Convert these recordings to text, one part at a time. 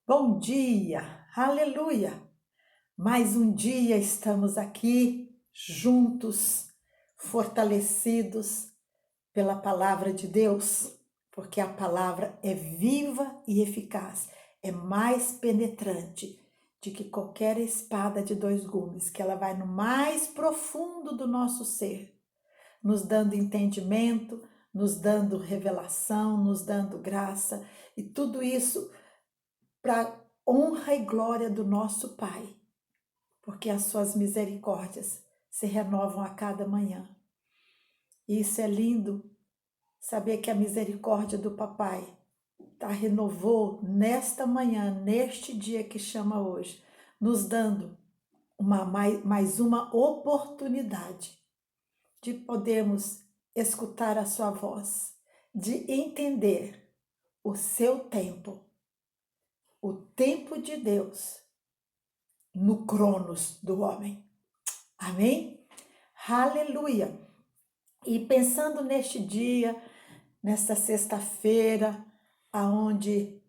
Bom dia, aleluia! Mais um dia estamos aqui juntos, fortalecidos pela palavra de Deus, porque a palavra é viva e eficaz, é mais penetrante de que qualquer espada de dois gumes, que ela vai no mais profundo do nosso ser, nos dando entendimento, nos dando revelação, nos dando graça, e tudo isso para honra e glória do nosso Pai, porque as suas misericórdias se renovam a cada manhã. E isso é lindo, saber que a misericórdia do Papai renovou nesta manhã, neste dia que chama hoje, nos dando mais uma oportunidade de podermos escutar a sua voz, de entender o seu tempo, o tempo de Deus no cronos do homem. Amém? Aleluia! E pensando neste dia, nesta sexta-feira, aonde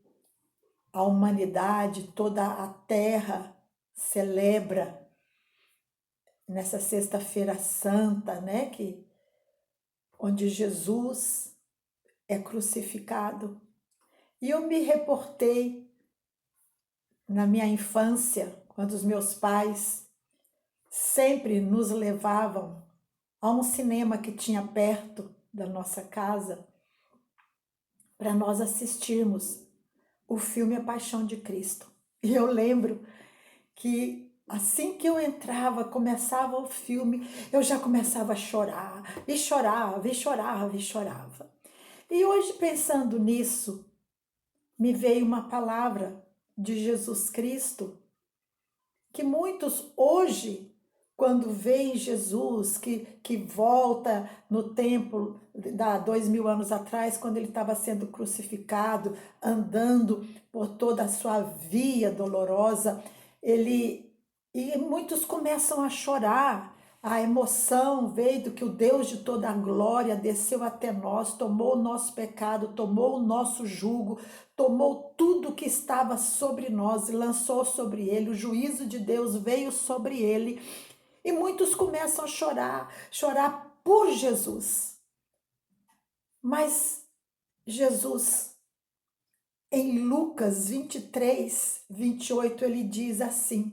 a humanidade, toda a terra celebra nessa sexta-feira santa, né, onde Jesus é crucificado. E eu me reportei na minha infância, quando os meus pais sempre nos levavam a um cinema que tinha perto da nossa casa para nós assistirmos o filme A Paixão de Cristo. E eu lembro que assim que eu entrava, começava o filme, eu já começava a chorar, e chorava, e chorava, e chorava. E hoje, pensando nisso, me veio uma palavra de Jesus Cristo, que muitos hoje, quando veem Jesus, que volta no tempo, há 2000 anos atrás, quando ele estava sendo crucificado, andando por toda a sua via dolorosa, e muitos começam a chorar. A emoção veio do que o Deus de toda a glória desceu até nós, tomou o nosso pecado, tomou o nosso jugo, tomou tudo que estava sobre nós e lançou sobre ele. O juízo de Deus veio sobre ele. E muitos começam a chorar, chorar por Jesus. Mas Jesus, em Lucas 23, 28, ele diz assim.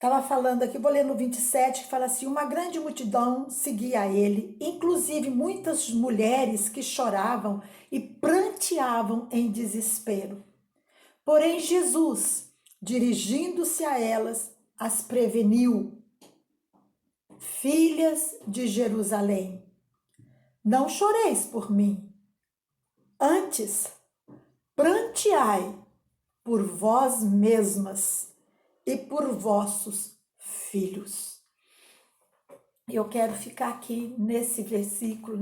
Estava falando aqui, vou ler no 27, que fala assim: uma grande multidão seguia ele, inclusive muitas mulheres que choravam e pranteavam em desespero. Porém, Jesus, dirigindo-se a elas, as preveniu: filhas de Jerusalém, não choreis por mim, antes pranteai por vós mesmas e por vossos filhos. Eu quero ficar aqui nesse versículo,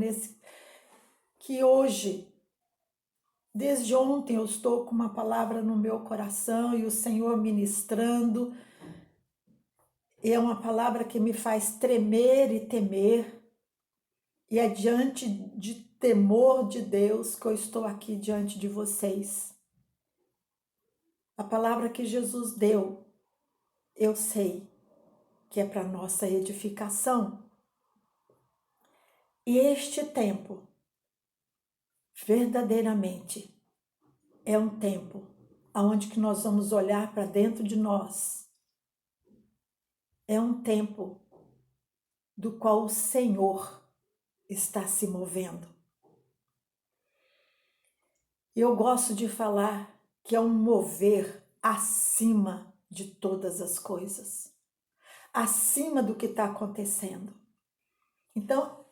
que hoje, desde ontem, eu estou com uma palavra no meu coração e o Senhor ministrando. É uma palavra que me faz tremer e temer. E é diante de temor de Deus que eu estou aqui diante de vocês. A palavra que Jesus deu, eu sei que é para nossa edificação. E este tempo, verdadeiramente, é um tempo onde que nós vamos olhar para dentro de nós. É um tempo do qual o Senhor está se movendo. Eu gosto de falar que é um mover acima de todas as coisas, acima do que está acontecendo. Então,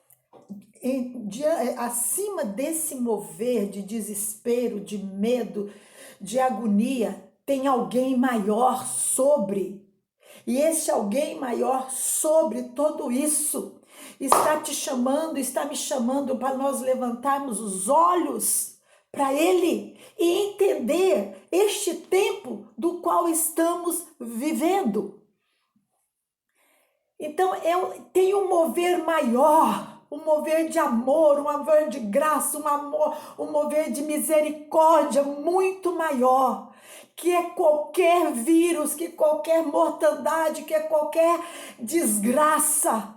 acima desse mover de desespero, de medo, de agonia, tem alguém maior sobre. E esse alguém maior sobre tudo isso está te chamando, está me chamando para nós levantarmos os olhos para Ele e entender este tempo do qual estamos vivendo. Então, tem um mover maior um mover de amor, um mover de graça, um mover de misericórdia muito maior, que é qualquer vírus, que qualquer mortandade, que é qualquer desgraça.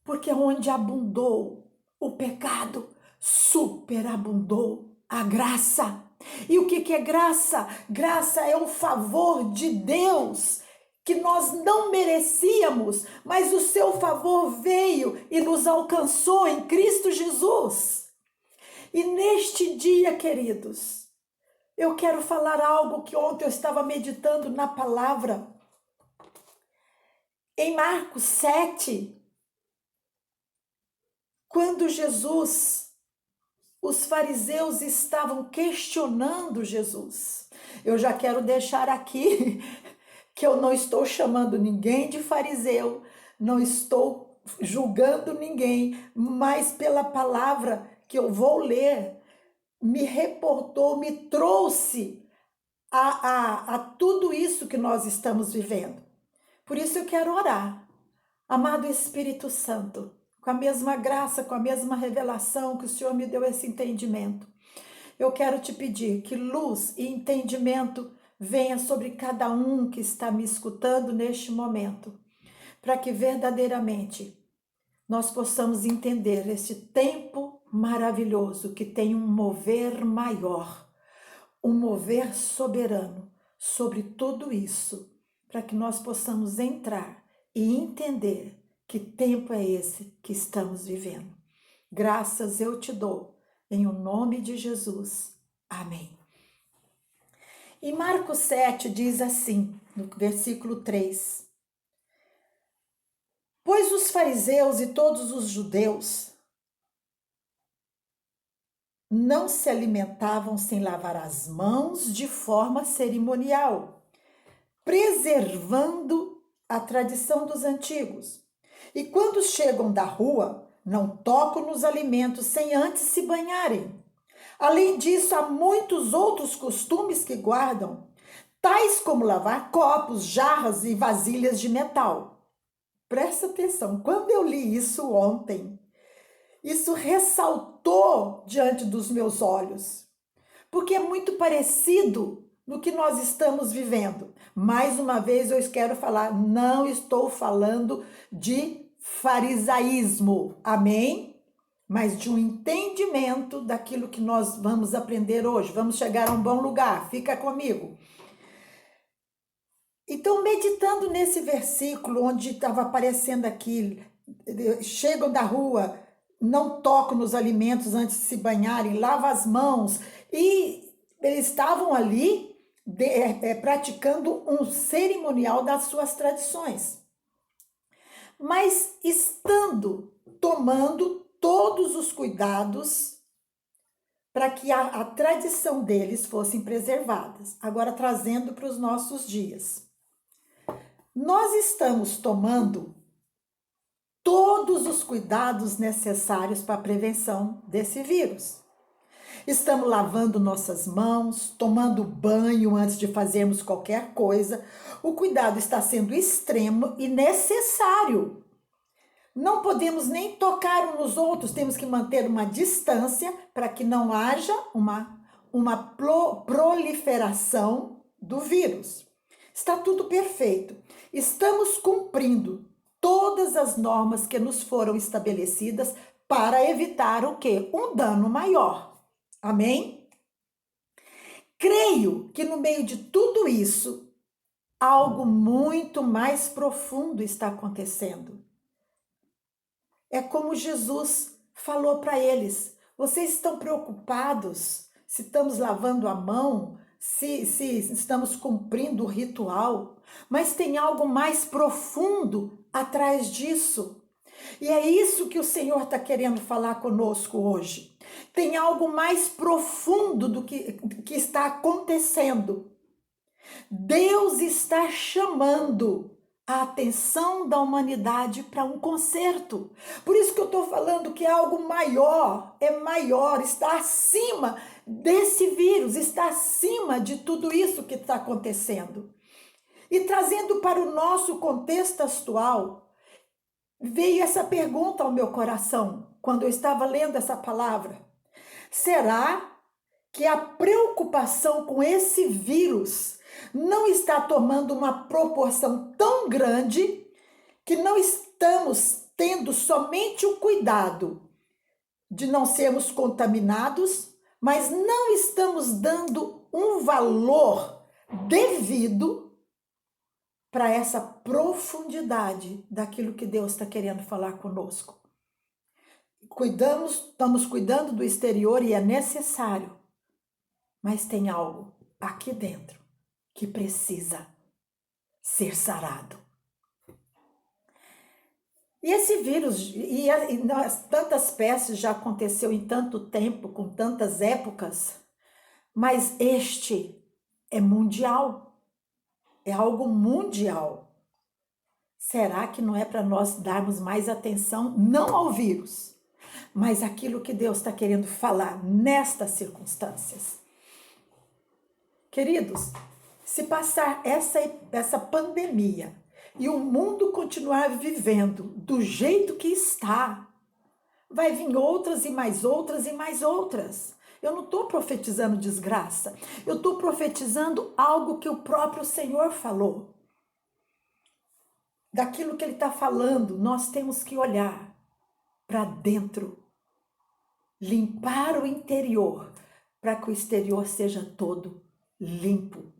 Porque onde abundou o pecado, superabundou a graça. E o que é graça? Graça é um favor de Deus que nós não merecíamos, mas o seu favor veio e nos alcançou em Cristo Jesus. E neste dia, queridos, eu quero falar algo que ontem eu estava meditando na palavra. Em Marcos 7, quando os fariseus estavam questionando Jesus. Eu já quero deixar aqui que eu não estou chamando ninguém de fariseu, não estou julgando ninguém, mas pela palavra que eu vou ler, me reportou, me trouxe a tudo isso que nós estamos vivendo. Por isso eu quero orar. Amado Espírito Santo, com a mesma graça, com a mesma revelação que o Senhor me deu esse entendimento, eu quero te pedir que luz e entendimento venha sobre cada um que está me escutando neste momento, para que verdadeiramente nós possamos entender esse tempo maravilhoso que tem um mover maior, um mover soberano sobre tudo isso, para que nós possamos entrar e entender que tempo é esse que estamos vivendo. Graças eu te dou, em o nome de Jesus. Amém. E Marcos 7 diz assim, no versículo 3: Pois os fariseus e todos os judeus não se alimentavam sem lavar as mãos de forma cerimonial, preservando a tradição dos antigos. E quando chegam da rua, não tocam nos alimentos sem antes se banharem. Além disso, há muitos outros costumes que guardam, tais como lavar copos, jarras e vasilhas de metal. Presta atenção, quando eu li isso ontem, isso ressaltou diante dos meus olhos, porque é muito parecido no que nós estamos vivendo. Mais uma vez eu quero falar, não estou falando de farisaísmo, amém? Mas de um entendimento daquilo que nós vamos aprender hoje. Vamos chegar a um bom lugar, fica comigo. Então, meditando nesse versículo, onde estava aparecendo aqui, chegam da rua, não tocam nos alimentos antes de se banharem, lavam as mãos, e eles estavam ali praticando um cerimonial das suas tradições. Mas tomando todos os cuidados para que a tradição deles fossem preservadas. Agora, trazendo para os nossos dias. Nós estamos tomando todos os cuidados necessários para a prevenção desse vírus. Estamos lavando nossas mãos, tomando banho antes de fazermos qualquer coisa. O cuidado está sendo extremo e necessário. Não podemos nem tocar uns nos outros, temos que manter uma distância para que não haja uma proliferação do vírus. Está tudo perfeito. Estamos cumprindo todas as normas que nos foram estabelecidas para evitar o quê? Um dano maior. Amém? Creio que no meio de tudo isso, algo muito mais profundo está acontecendo. É como Jesus falou para eles: vocês estão preocupados se estamos lavando a mão, se estamos cumprindo o ritual, mas tem algo mais profundo atrás disso. E é isso que o Senhor está querendo falar conosco hoje. Tem algo mais profundo do que está acontecendo. Deus está chamando a atenção da humanidade para um conserto. Por isso que eu estou falando que é algo maior, está acima desse vírus, está acima de tudo isso que está acontecendo. E trazendo para o nosso contexto atual, veio essa pergunta ao meu coração quando eu estava lendo essa palavra. Será que a preocupação com esse vírus não está tomando uma proporção tão grande que não estamos tendo somente o cuidado de não sermos contaminados, mas não estamos dando um valor devido para essa profundidade daquilo que Deus está querendo falar conosco. Estamos cuidando do exterior e é necessário, mas tem algo aqui dentro que precisa ser sarado. E esse vírus, tantas pestes já aconteceu em tanto tempo, com tantas épocas, mas este é mundial, é algo mundial. Será que não é para nós darmos mais atenção, não ao vírus, mas aquilo que Deus está querendo falar nestas circunstâncias? Queridos, se passar essa pandemia e o mundo continuar vivendo do jeito que está, vai vir outras e mais outras e mais outras. Eu não estou profetizando desgraça, eu estou profetizando algo que o próprio Senhor falou. Daquilo que Ele está falando, nós temos que olhar para dentro, limpar o interior, para que o exterior seja todo limpo.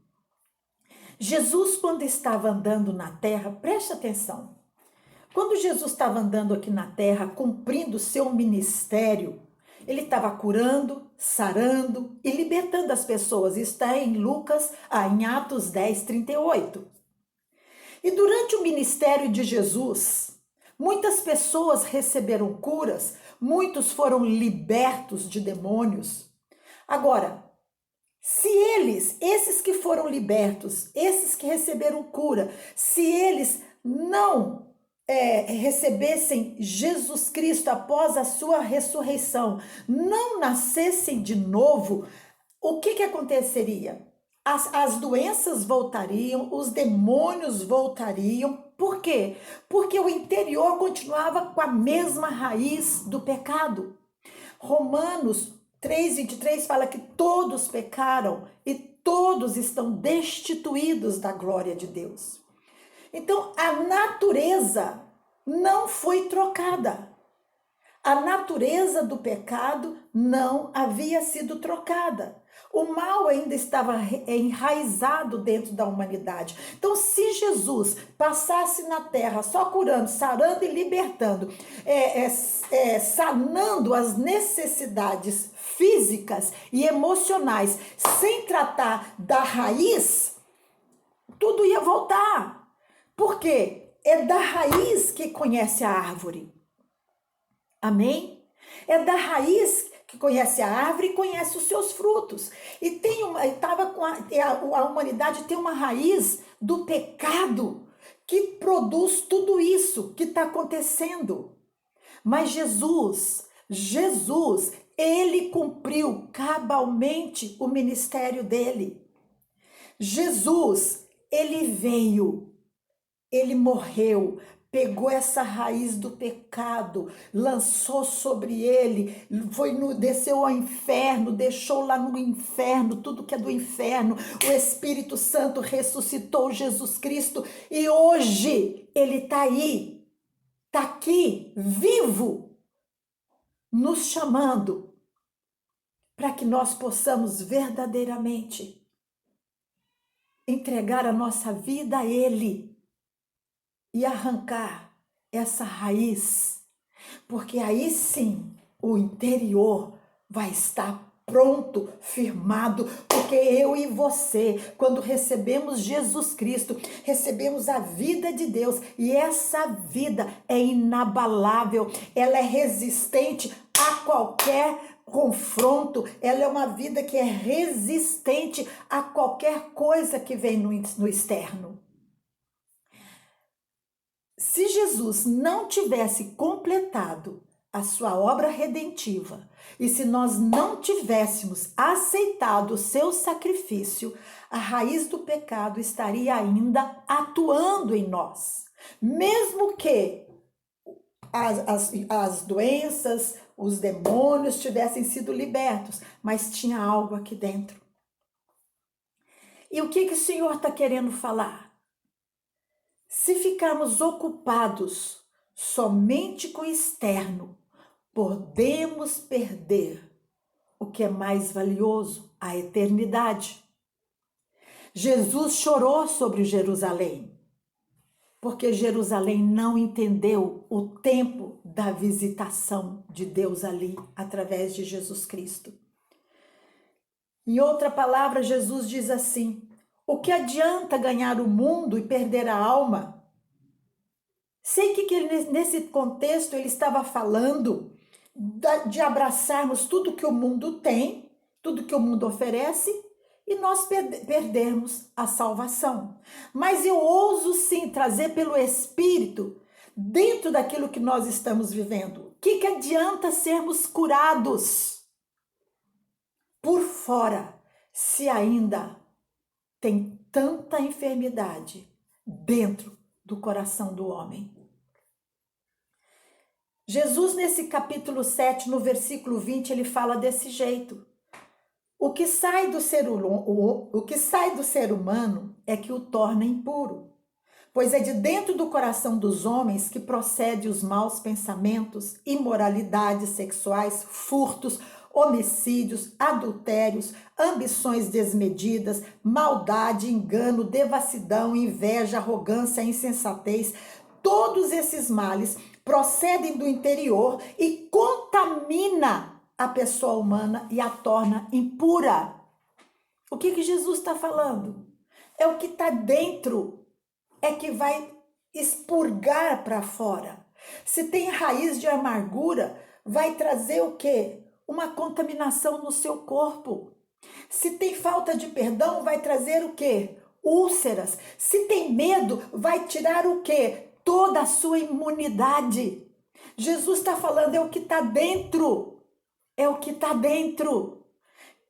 Jesus, quando estava andando na terra, preste atenção, quando Jesus estava andando aqui na terra, cumprindo o seu ministério, ele estava curando, sarando e libertando as pessoas. Está em em Atos 10, 38. E durante o ministério de Jesus, muitas pessoas receberam curas, muitos foram libertos de demônios. Agora, se esses que foram libertos, esses que receberam cura, se eles não recebessem Jesus Cristo após a sua ressurreição, não nascessem de novo, o que aconteceria? As doenças voltariam, os demônios voltariam. Por quê? Porque o interior continuava com a mesma raiz do pecado. Romanos 3:23 fala que todos pecaram e todos estão destituídos da glória de Deus. Então, a natureza não foi trocada. A natureza do pecado não havia sido trocada. O mal ainda estava enraizado dentro da humanidade. Então, se Jesus passasse na terra só curando, sarando e libertando, sanando as necessidades físicas e emocionais, sem tratar da raiz, tudo ia voltar. Por quê? É da raiz que conhece a árvore. Amém? É da raiz que conhece a árvore e conhece os seus frutos. E a humanidade tem uma raiz do pecado que produz tudo isso que está acontecendo. Mas Jesus, ele cumpriu cabalmente o ministério dele. Jesus, ele veio, ele morreu, pegou essa raiz do pecado, lançou sobre ele, desceu ao inferno, deixou lá no inferno tudo que é do inferno. O Espírito Santo ressuscitou Jesus Cristo e hoje ele está aí, está aqui, vivo, nos chamando para que nós possamos verdadeiramente entregar a nossa vida a Ele e arrancar essa raiz, porque aí sim o interior vai estar pronto, firmado, porque eu e você, quando recebemos Jesus Cristo, recebemos a vida de Deus, e essa vida é inabalável, ela é resistente a qualquer confronto, ela é uma vida que é resistente a qualquer coisa que vem no externo. Se Jesus não tivesse completado a sua obra redentiva e se nós não tivéssemos aceitado o seu sacrifício, a raiz do pecado estaria ainda atuando em nós. Mesmo que as doenças, os demônios tivessem sido libertos, mas tinha algo aqui dentro. E o que o Senhor está querendo falar? Se ficarmos ocupados somente com o externo, podemos perder o que é mais valioso, a eternidade. Jesus chorou sobre Jerusalém, porque Jerusalém não entendeu o tempo da visitação de Deus ali, através de Jesus Cristo. Em outra palavra, Jesus diz assim: o que adianta ganhar o mundo e perder a alma? Sei que nesse contexto ele estava falando de abraçarmos tudo que o mundo tem, tudo que o mundo oferece, e nós perdermos a salvação. Mas eu ouso sim trazer pelo Espírito, dentro daquilo que nós estamos vivendo. O que adianta sermos curados por fora, se ainda tem tanta enfermidade dentro do coração do homem? Jesus, nesse capítulo 7, no versículo 20, ele fala desse jeito. O que sai do ser humano é que o torna impuro, pois é de dentro do coração dos homens que procede os maus pensamentos, imoralidades sexuais, furtos, homicídios, adultérios, ambições desmedidas, maldade, engano, devassidão, inveja, arrogância, insensatez. Todos esses males procedem do interior e contamina a pessoa humana e a torna impura. O que Jesus está falando? É o que está dentro, é que vai expurgar para fora. Se tem raiz de amargura, vai trazer o quê? Uma contaminação no seu corpo. Se tem falta de perdão, vai trazer o quê? Úlceras. Se tem medo, vai tirar o quê? Toda a sua imunidade. Jesus está falando, é o que está dentro. É o que está dentro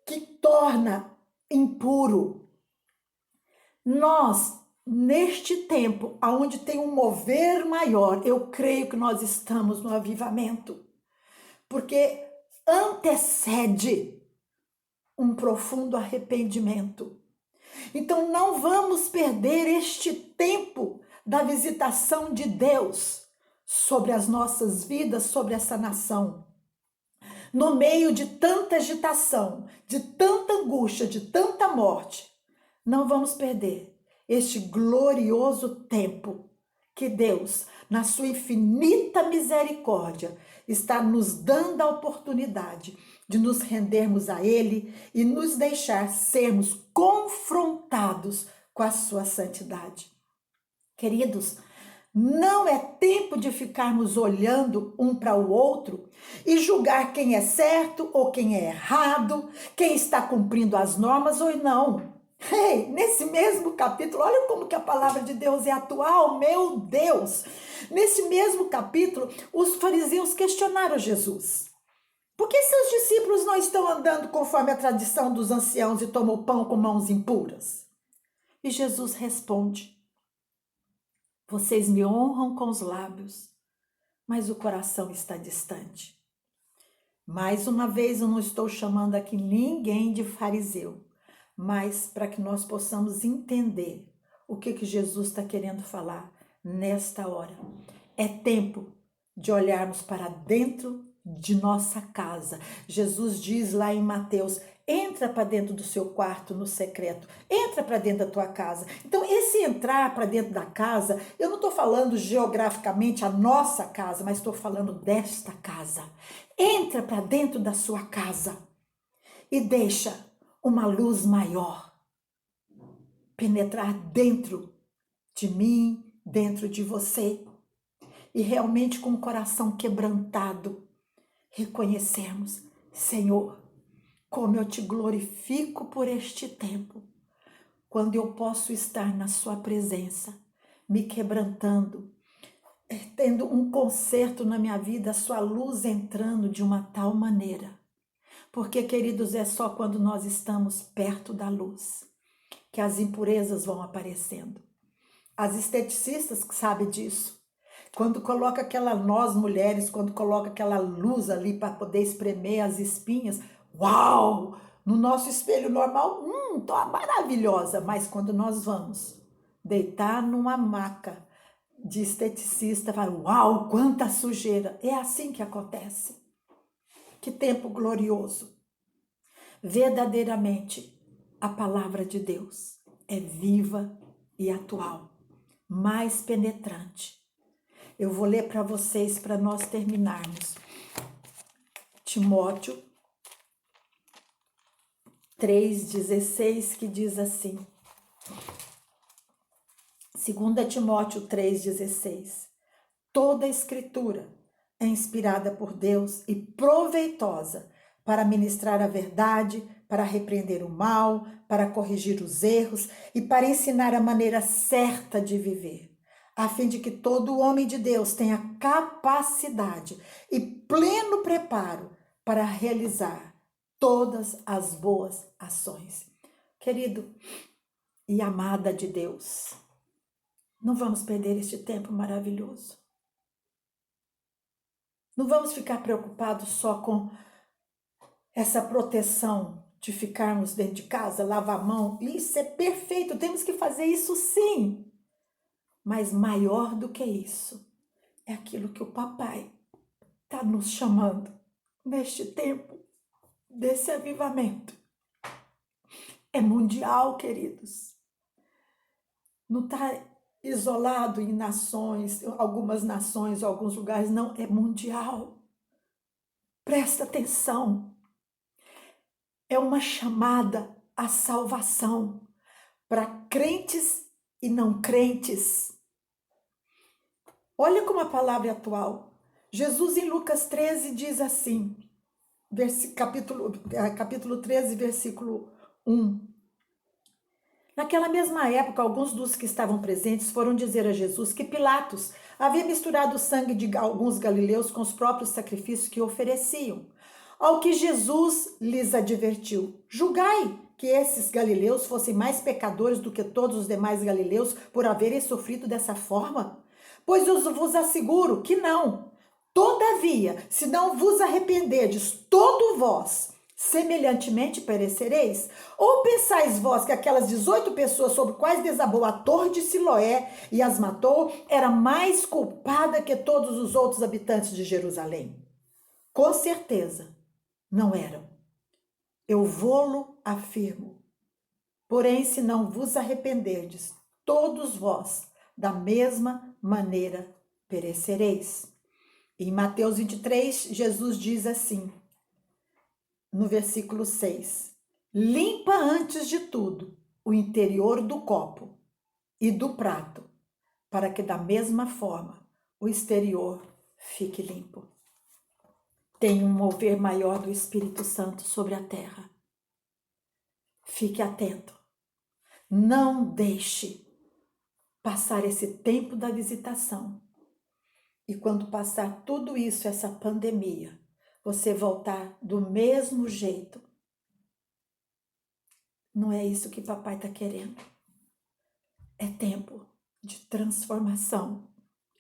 que torna impuro. Nós, neste tempo, onde tem um mover maior, eu creio que nós estamos no avivamento, porque antecede um profundo arrependimento. Então não vamos perder este tempo da visitação de Deus sobre as nossas vidas, sobre essa nação. No meio de tanta agitação, de tanta angústia, de tanta morte, não vamos perder este glorioso tempo que Deus, na sua infinita misericórdia, está nos dando a oportunidade de nos rendermos a Ele e nos deixar sermos confrontados com a sua santidade. Queridos, não é tempo de ficarmos olhando um para o outro e julgar quem é certo ou quem é errado, quem está cumprindo as normas ou não. Nesse mesmo capítulo, olha como que a palavra de Deus é atual, meu Deus! Nesse mesmo capítulo, os fariseus questionaram Jesus. Por que seus discípulos não estão andando conforme a tradição dos anciãos e tomam o pão com mãos impuras? E Jesus responde: vocês me honram com os lábios, mas o coração está distante. Mais uma vez, eu não estou chamando aqui ninguém de fariseu, mas para que nós possamos entender o que Jesus está querendo falar nesta hora. É tempo de olharmos para dentro de nossa casa. Jesus diz lá em Mateus: entra para dentro do seu quarto no secreto, entra para dentro da tua casa. Então, esse entrar para dentro da casa, eu não estou falando geograficamente a nossa casa, mas estou falando desta casa. Entra para dentro da sua casa e deixa uma luz maior penetrar dentro de mim, dentro de você, e realmente com o coração quebrantado, reconhecermos: Senhor, como eu te glorifico por este tempo, quando eu posso estar na sua presença, me quebrantando, tendo um conserto na minha vida, a sua luz entrando de uma tal maneira. Porque, queridos, é só quando nós estamos perto da luz que as impurezas vão aparecendo. As esteticistas sabem disso. Quando coloca nós mulheres, quando coloca aquela luz ali para poder espremer as espinhas, uau! No nosso espelho normal, tô maravilhosa, mas quando nós vamos deitar numa maca de esteticista, fala, uau, quanta sujeira! É assim que acontece. Que tempo glorioso! Verdadeiramente, a palavra de Deus é viva e atual, mais penetrante. Eu vou ler para vocês para nós terminarmos. Timóteo 3,16, que diz assim. 2 Timóteo 3,16. Toda a escritura é inspirada por Deus e proveitosa para ministrar a verdade, para repreender o mal, para corrigir os erros e para ensinar a maneira certa de viver, a fim de que todo homem de Deus tenha capacidade e pleno preparo para realizar todas as boas ações. Querido e amada de Deus, não vamos perder este tempo maravilhoso. Não vamos ficar preocupados só com essa proteção de ficarmos dentro de casa, lavar a mão. Isso é perfeito, temos que fazer isso sim. Mas maior do que isso é aquilo que o papai está nos chamando neste tempo desse avivamento. É mundial, queridos. Não está isolado em nações, algumas nações, alguns lugares, não, é mundial. Presta atenção. É uma chamada à salvação para crentes e não crentes. Olha como a palavra é atual. Jesus em Lucas 13 diz assim, capítulo 13, versículo 1. Naquela mesma época, alguns dos que estavam presentes foram dizer a Jesus que Pilatos havia misturado o sangue de alguns galileus com os próprios sacrifícios que ofereciam. Ao que Jesus lhes advertiu: julgai que esses galileus fossem mais pecadores do que todos os demais galileus por haverem sofrido dessa forma? Pois eu vos asseguro que não. Todavia, se não vos arrependerdes, todo vós, semelhantemente perecereis? Ou pensais vós que aquelas 18 pessoas sobre quais desabou a torre de Siloé e as matou, era mais culpada que todos os outros habitantes de Jerusalém? Com certeza, não eram. Eu vô-lo afirmo. Porém, se não vos arrependerdes, todos vós, da mesma maneira, perecereis. Em Mateus 23, Jesus diz assim, no versículo 6, limpa antes de tudo o interior do copo e do prato, para que da mesma forma o exterior fique limpo. Tem um mover maior do Espírito Santo sobre a terra. Fique atento. Não deixe passar esse tempo da visitação. E quando passar tudo isso, essa pandemia, você voltar do mesmo jeito. Não é isso que papai está querendo. É tempo de transformação.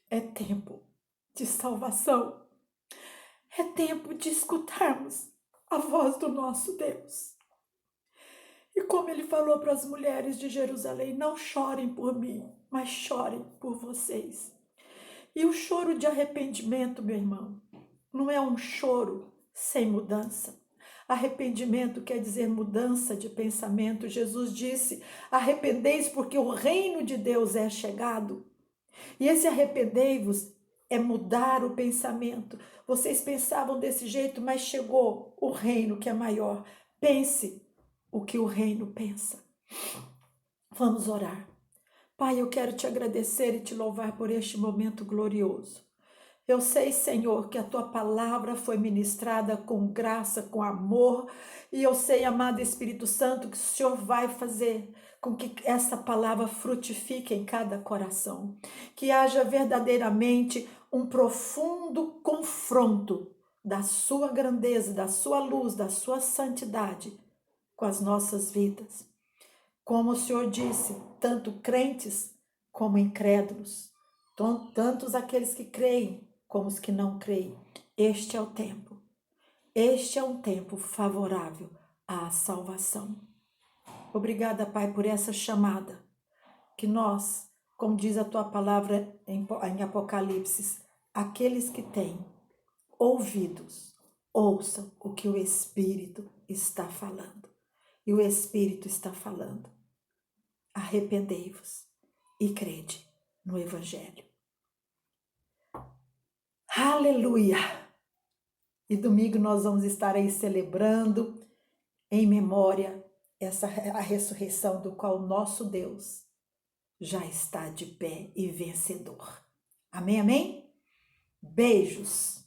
É tempo de salvação. É tempo de escutarmos a voz do nosso Deus. E como ele falou para as mulheres de Jerusalém, não chorem por mim, mas chorem por vocês. E o choro de arrependimento, meu irmão, não é um choro sem mudança. Arrependimento quer dizer mudança de pensamento. Jesus disse, arrependei-vos porque o reino de Deus é chegado. E esse arrependei-vos é mudar o pensamento. Vocês pensavam desse jeito, mas chegou o reino que é maior. Pense o que o reino pensa. Vamos orar. Pai, eu quero te agradecer e te louvar por este momento glorioso. Eu sei, Senhor, que a tua palavra foi ministrada com graça, com amor, e eu sei, amado Espírito Santo, que o Senhor vai fazer com que essa palavra frutifique em cada coração, que haja verdadeiramente um profundo confronto da sua grandeza, da sua luz, da sua santidade com as nossas vidas. Como o Senhor disse, tanto crentes como incrédulos, tantos aqueles que creem como os que não creem. Este é o tempo. Este é um tempo favorável à salvação. Obrigada, Pai, por essa chamada, que nós, como diz a Tua palavra em Apocalipse, aqueles que têm ouvidos, ouçam o que o Espírito está falando. E o Espírito está falando. Arrependei-vos e crede no Evangelho. Aleluia! E domingo nós vamos estar aí celebrando em memória a ressurreição do qual nosso Deus já está de pé e vencedor. Amém, amém? Beijos!